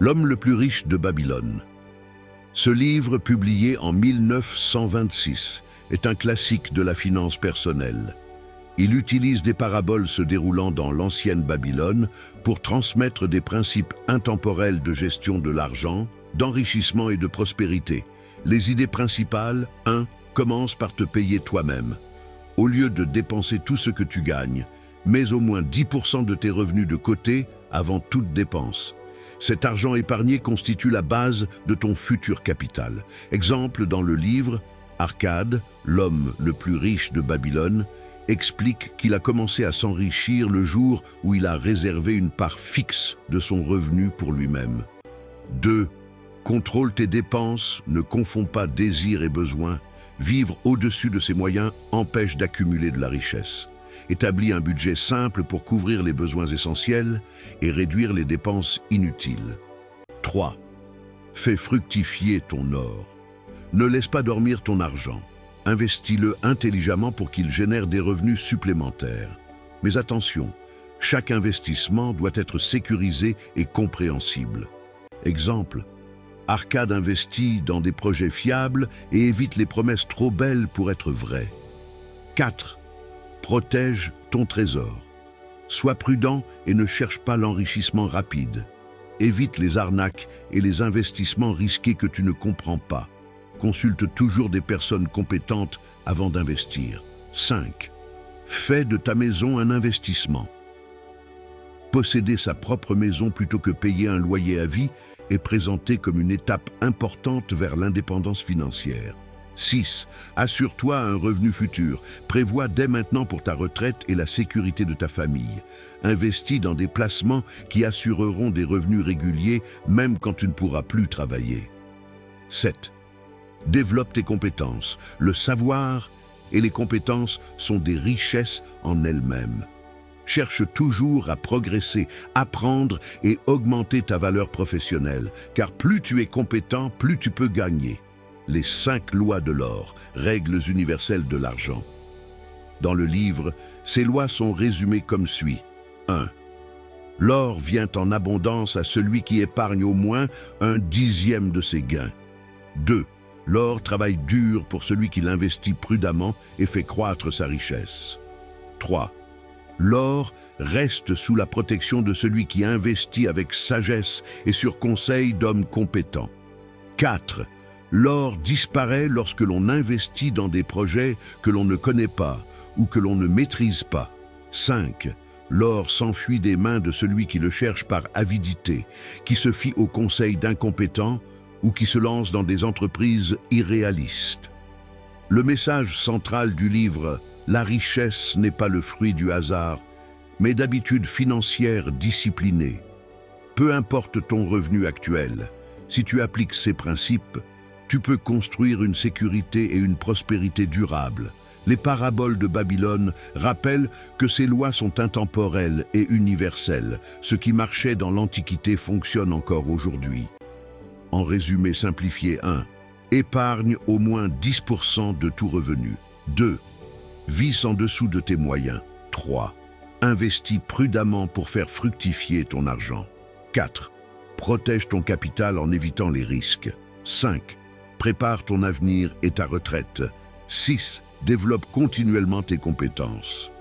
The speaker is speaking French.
L'homme le plus riche de Babylone. Ce livre, publié en 1926, est un classique de la finance personnelle. Il utilise des paraboles se déroulant dans l'ancienne Babylone pour transmettre des principes intemporels de gestion de l'argent, d'enrichissement et de prospérité. Les idées principales: 1. Commence par te payer toi-même. Au lieu de dépenser tout ce que tu gagnes, mets au moins 10% de tes revenus de côté avant toute dépense. Cet argent épargné constitue la base de ton futur capital. Exemple dans le livre, Arcade, l'homme le plus riche de Babylone, explique qu'il a commencé à s'enrichir le jour où il a réservé une part fixe de son revenu pour lui-même. 2. Contrôle tes dépenses, ne confonds pas désir et besoin. Vivre au-dessus de ses moyens empêche d'accumuler de la richesse. Établis un budget simple pour couvrir les besoins essentiels et réduire les dépenses inutiles. 3. Fais fructifier ton or. Ne laisse pas dormir ton argent. Investis-le intelligemment pour qu'il génère des revenus supplémentaires. Mais attention, chaque investissement doit être sécurisé et compréhensible. Exemple, Arcade investit dans des projets fiables et évite les promesses trop belles pour être vraies. 4. Protège ton trésor. Sois prudent et ne cherche pas l'enrichissement rapide. Évite les arnaques et les investissements risqués que tu ne comprends pas. Consulte toujours des personnes compétentes avant d'investir. 5. Fais de ta maison un investissement. Posséder sa propre maison plutôt que payer un loyer à vie est présenté comme une étape importante vers l'indépendance financière. 6. Assure-toi un revenu futur. Prévois dès maintenant pour ta retraite et la sécurité de ta famille. Investis dans des placements qui assureront des revenus réguliers même quand tu ne pourras plus travailler. 7. Développe tes compétences. Le savoir et les compétences sont des richesses en elles-mêmes. Cherche toujours à progresser, apprendre et augmenter ta valeur professionnelle, car plus tu es compétent, plus tu peux gagner. Les 5 lois de l'or, règles universelles de l'argent. Dans le livre, ces lois sont résumées comme suit. 1. L'or vient en abondance à celui qui épargne au moins 1/10 de ses gains. 2. L'or travaille dur pour celui qui l'investit prudemment et fait croître sa richesse. 3. L'or reste sous la protection de celui qui investit avec sagesse et sur conseil d'hommes compétents. 4. L'or disparaît lorsque l'on investit dans des projets que l'on ne connaît pas ou que l'on ne maîtrise pas. 5. L'or s'enfuit des mains de celui qui le cherche par avidité, qui se fie aux conseils d'incompétents ou qui se lance dans des entreprises irréalistes. Le message central du livre « La richesse n'est pas le fruit du hasard, mais d'habitudes financières disciplinées ». Peu importe ton revenu actuel, si tu appliques ces principes, tu peux construire une sécurité et une prospérité durables. Les paraboles de Babylone rappellent que ces lois sont intemporelles et universelles. Ce qui marchait dans l'Antiquité fonctionne encore aujourd'hui. En résumé simplifié: 1. Épargne au moins 10% de tout revenu. 2. Vis en dessous de tes moyens. 3. Investis prudemment pour faire fructifier ton argent. 4. Protège ton capital en évitant les risques. 5. Prépare ton avenir et ta retraite. 6. Développe continuellement tes compétences.